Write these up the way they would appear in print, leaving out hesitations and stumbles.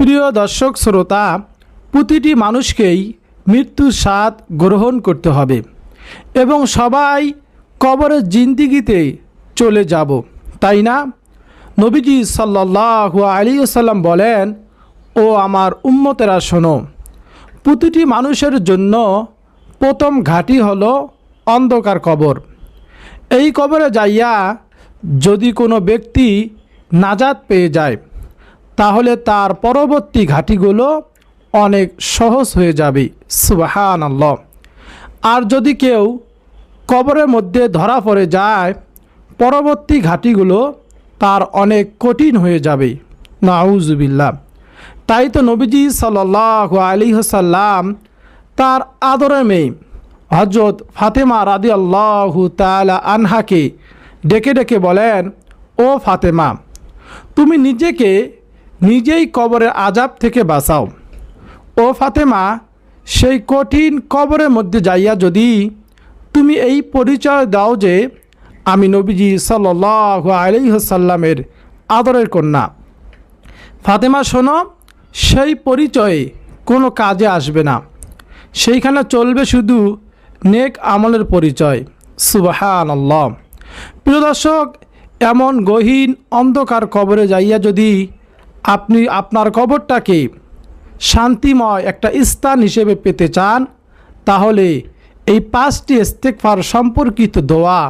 প্রিয় দর্শক শ্রোতা, প্রতিটি মানুষকেই মৃত্যুর স্বাদ গ্রহণ করতে হবে এবং সবাই কবরের জিন্দিগিতে চলে যাব, তাই না? নবীজি সাল্লাল্লাহু আলাইহি ওয়াসাল্লাম বলেন, ও আমার উম্মতেরা শোনো, প্রতিটি মানুষের জন্য প্রথম ঘাঁটি হলো অন্ধকার কবর। এই কবরে যাইয়া যদি কোনো ব্যক্তি নাজাত পেয়ে যায় তাহলে তার পরবর্তী ঘাঁটিগুলো অনেক সহজ হয়ে যাবে। সুবহানাল্লাহ। আর যদি কেউ কবরের মধ্যে ধরা পড়ে যায়, পরবর্তী ঘাঁটিগুলো তার অনেক কঠিন হয়ে যাবে। নাউজুবিল্লাহ। তাই তো নবীজি সাল্লাল্লাহু আলাইহি ওয়াসাল্লাম তার আদরের মেয়ে হযরত ফাতেমা রাদিয়াল্লাহু তাআলা আনহাকে ডেকে ডেকে বলেন, ও ফাতেমা, তুমি নিজেকে নিজেই কবরের আযাব থেকে বাঁচাও। ও ফাতেমা, সেই কঠিন কবরের মধ্যে যাইয়া যদি তুমি এই পরিচয় দাও যে আমি নবীজি সাল্লাল্লাহু আলাইহি ওয়াসাল্লামের আদরের কন্যা। ফাতেমা শোনো, সেই পরিচয়ে কোনো কাজে আসবে না, সেইখানে চলবে শুধু নেক আমলের পরিচয়। সুবহানাল্লাহ। প্রিয় দর্শক, এমন গহীন অন্ধকার কবরে যাইয়া যদি আপনি আপনার কবরটাকে শান্তিময় একটা স্থান হিসেবে পেতে চান, তাহলে এই 5টি ইস্তেগফার সম্পর্কিত দোয়া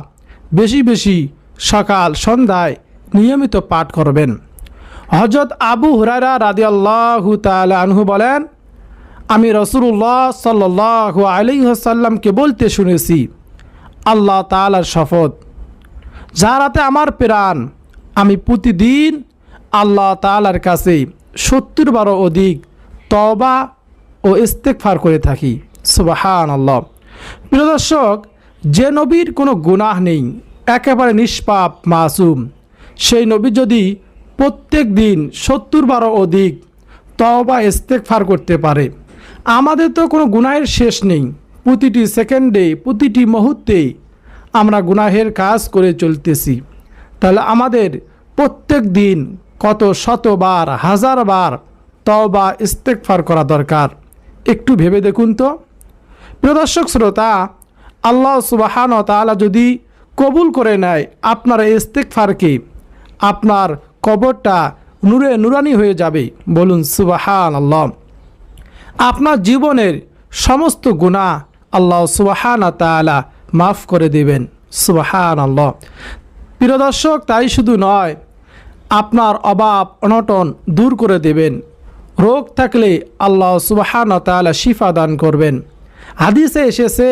বেশি বেশি সকাল সন্ধ্যায় নিয়মিত পাঠ করবেন। হযরত আবু হুরায়রা রাদিয়াল্লাহু তাআলা আনহু বলেন, আমি রাসূলুল্লাহ সাল্লাল্লাহু আলাইহি ওয়াসাল্লামকে বলতে শুনেছি, আল্লাহ তাআলার শপথ, যার হাতে আমার প্রাণ, আমি প্রতিদিন আল্লাহ তাআলার কাছে 70 বারও অধিক তওবা ও ইস্তেগফার করে থাকি। সুবহানাল্লাহ। প্রিয় দর্শক, যে নবীর কোনো গুনাহ নেই, একেবারে নিষ্পাপ মাসুম, সেই নবী যদি প্রত্যেক দিন 70 বারও অধিক তওবা ইস্তেগফার করতে পারে, আমাদের তো কোনো গুনাহের শেষ নেই। প্রতিটি সেকেন্ডে, প্রতিটি মুহূর্তে আমরা গুনাহের কাজ করে চলতেছি। তাহলে আমাদের প্রত্যেক দিন কত শতবার, হাজারবার তওবা ইস্তেগফার করা দরকার, একটু ভেবে দেখুন তো। প্রিয় দর্শক শ্রোতা, আল্লাহ সুবহানাহু ওয়া তাআলা যদি কবুল করে নেয় আপনার এই ইস্তেগফারকে, আপনার কবরটা নূরে নুরানি হয়ে যাবে। বলুন সুবহানাল্লাহ। আপনার জীবনের সমস্ত গুনাহ আল্লাহ সুবহানাহু ওয়া তাআলা মাফ করে দেবেন। সুবহানাল্লাহ। প্রিয় দর্শক, তাই শুধু নয়, আপনার অভাব অনটন দূর করে দেবেন। রোগ থাকলে আল্লাহ সুবহানাহু ওয়া তাআলা শিফা দান করবেন। হাদিসে এসেছে,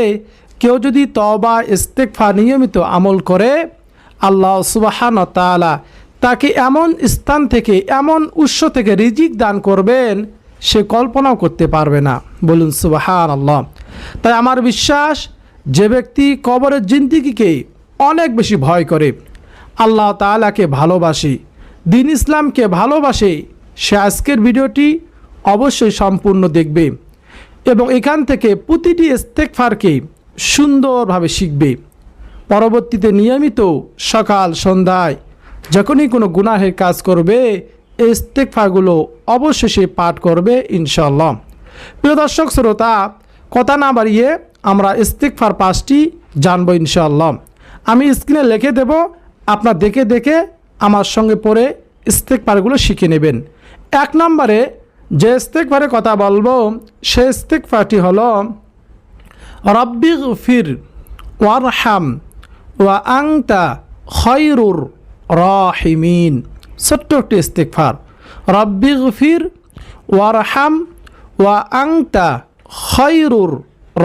কেউ যদি তওবা ইস্তেগফার নিয়মিত আমল করে, আল্লাহ সুবহানাহু ওয়া তাআলা তাকে এমন স্থান থেকে, এমন উৎস থেকে রিজিক দান করবেন সে কল্পনাও করতে পারবে না। বলুন সুবহানাল্লাহ। তাই আমার বিশ্বাস, যে ব্যক্তি কবরের জিন্দিগিকে অনেক বেশি ভয় করে, আল্লাহ তাআলাকে ভালোবাসে, দ্বীন ইসলামকে ভালোবাসে, সে আজকের ভিডিওটি অবশ্যই সম্পূর্ণ দেখবে এবং এখান থেকে প্রতিটি ইস্তেগফারকে সুন্দরভাবে শিখবে। পরবর্তীতে নিয়মিত সকাল সন্ধ্যায় যখনই কোনো গুনাহের কাজ করবে, এই ইস্তেগফারগুলো অবশ্যই সে পাঠ করবে ইনশাআল্লাহ। প্রিয় দর্শক শ্রোতা, কথা না বাড়িয়ে আমরা ইস্তেগফার 5টি জানবো ইনশাআল্লাহ। আমি স্ক্রিনে লিখে দেব, আপনার দেখে দেখে আমার সঙ্গে পড়ে ইস্তেগফারগুলো শিখে নেবেন। 1 নম্বরে যে ইস্তেগফারের কথা বলবো, সেই ইস্তেগফারটি হলো রব্বিগফির ওয়ারহাম ওয়া আনতা খায়রুর রাহিমিন। ছোট্ট একটি ইস্তেগফার, রব্বিগফির ওয়ারহাম ওয়া আনতা খায়রুর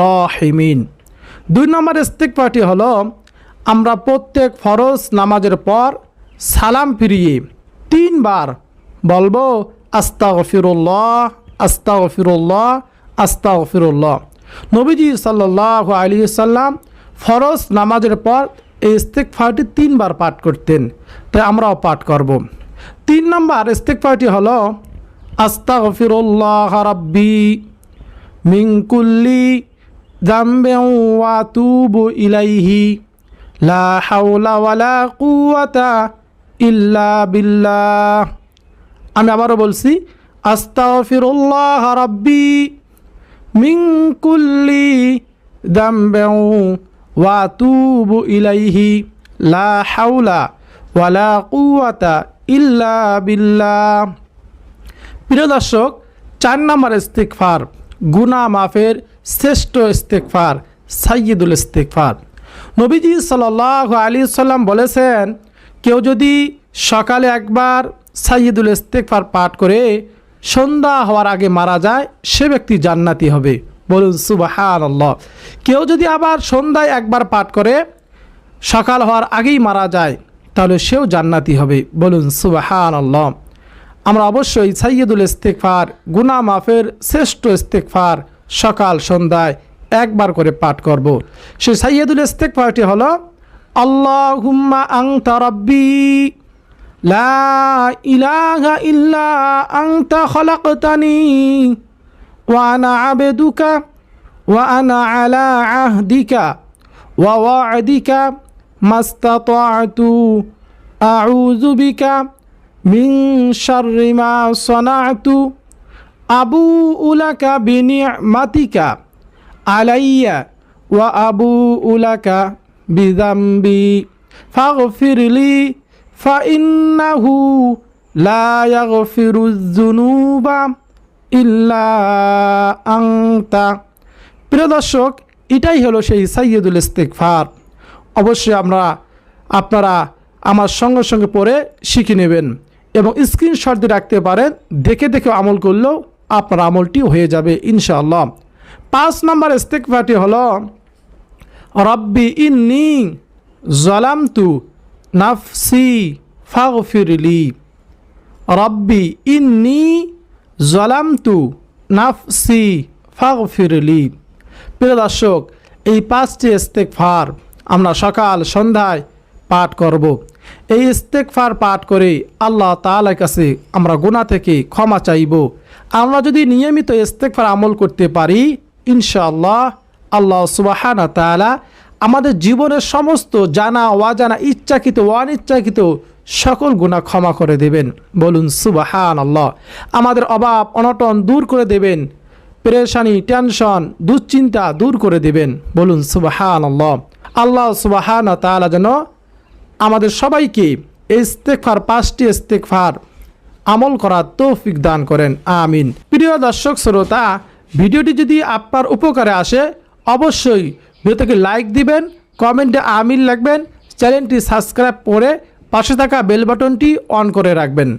রাহিমিন। 2 নম্বর ইস্তেগফারটি হলো, আমরা প্রত্যেক ফরজ নামাজের পর সালাম ফিরিয়ে 3 বার বলবো আস্তাগফিরুল্লাহ, আস্তাগফিরুল্লাহ, আস্তাগফিরুল্লাহ। নবীজি সাল্লাল্লাহু আলাইহি ওয়াসাল্লাম ফরজ নামাজের পর এই ইস্তেগফারটি 3 বার পাঠ করতেন, তাই আমরাও পাঠ করব। 3 নম্বর ইস্তেগফারটি হলো আস্তাগফিরুল্লাহ রাব্বি মিন কুল্লি যামবিন ওয়া আতুবু ইলাইহি লা হাওলা ওয়ালা কুওয়াতা ইল্লা বিল্লাহ। আমি আবারও বলছি, আস্তাগফিরুল্লাহ রাব্বি মিন কুল্লি যামবিন ওয়া আতুবু ইলাইহি লা হাওলা ওয়ালা কুওয়াতা ইল্লা বিল্লাহ। প্রিয় দর্শক, 4 নম্বর ইস্তিগফার, গুনাহ মাফের শ্রেষ্ঠ ইস্তিগফার, সাইয়্যিদুল ইস্তিগফার। নবীজি সাল্লাল্লাহু আলাইহি সাল্লাম বলেছেন, কেউ যদি সকালে একবার সাইয়্যিদুল ইস্তিগফার পাঠ করে সন্ধ্যা হওয়ার আগে মারা যায়, সে ব্যক্তি জান্নাতি হবে। বলুন সুবহানাল্লাহ। কেউ যদি আবার সন্ধ্যায় একবার পাঠ করে সকাল হওয়ার আগেই মারা যায়, তাহলে সেও জান্নাতি হবে। বলুন সুবহানাল্লাহ। আমরা অবশ্যই সাইয়্যিদুল ইস্তিগফার, গুনাহ মাফের শ্রেষ্ঠ ইস্তিগফার সকাল সন্ধ্যায় একবার করে পাঠ করব। সেই সাইয়্যিদুল ইস্তিগফারটি হলো, আল্লাহুম্মা আনতা রাব্বি লা ইলাহা ইল্লা আনতা খলাকতানি ওয়া আনা আবদুকা ওয়া আনা আলা আহদিকা ওয়া ওয়া'দিকা মাস্তাতা'তু আউযু বিকা মিন শাররি মা সানা'তু আবুউ লাকা বিনি'মাতিকা আলাইয়া ওয়া আবুউ লাকা বিযামবি ফাগফিরলি ফাইন্নাহু লা ইয়াগফিরুয যুনুবা ইল্লা আনতা। প্রিয় দর্শক, এটাই হলো সেই সাইয়্যিদুল ইস্তিগফার। অবশ্যই আপনারা আমার সঙ্গে সঙ্গে পড়ে শিখে নেবেন এবং স্ক্রিনশট দিয়ে রাখতে পারেন। দেখে দেখে আমল করলেও আপনার আমলটি হয়ে যাবে ইনশাআল্লাহ। 5 নম্বর ইস্তিগফারটি হলো, রব্বি ইন্নী যালামতু নাফসি ফাগফিরলি। রব্বি ইন্নী যালামতু নাফসি ফাগফিরলি। প্রিয় দর্শক, এই 5টি ইস্তিগফার আমরা সকাল সন্ধ্যায় পাঠ করব। এই ইস্তিগফার পাঠ করে আল্লাহ তাআলার কাছে আমরা গুনাহ থেকে ক্ষমা চাইব। আমরা যদি নিয়মিত ইস্তিগফার আমল করতে পারি, ইনশাআল্লাহ আল্লাহ সুবহানাহু ওয়া তাআলা আমাদের জীবনের সমস্ত জানা অজানা, ইচ্ছাকৃত অনিচ্ছাকৃত সকল গুনাহ ক্ষমা করে দেবেন। বলুন সুবহানাল্লাহ। আমাদের অভাব অনটন দূর করে দেবেন, পেরেশানি টেনশন দুশ্চিন্তা দূর করে দেবেন। বলুন সুবহানাল্লাহ। আল্লাহ সুবহানাহু ওয়া তাআলা যেন আমাদের সবাইকে ইস্তিগফার 5টি ইস্তিগফার আমল করার তৌফিক দান করেন, আমিন। প্রিয় দর্শক শ্রোতা, ভিডিওটি যদি আপনার উপকারে আসে, অবশ্যই ভিডিওটিকে লাইক দিবেন, কমেন্টে আমিন লিখবেন, চ্যানেলটি সাবস্ক্রাইব করে পাশে থাকা বেল বাটনটি অন করে রাখবেন।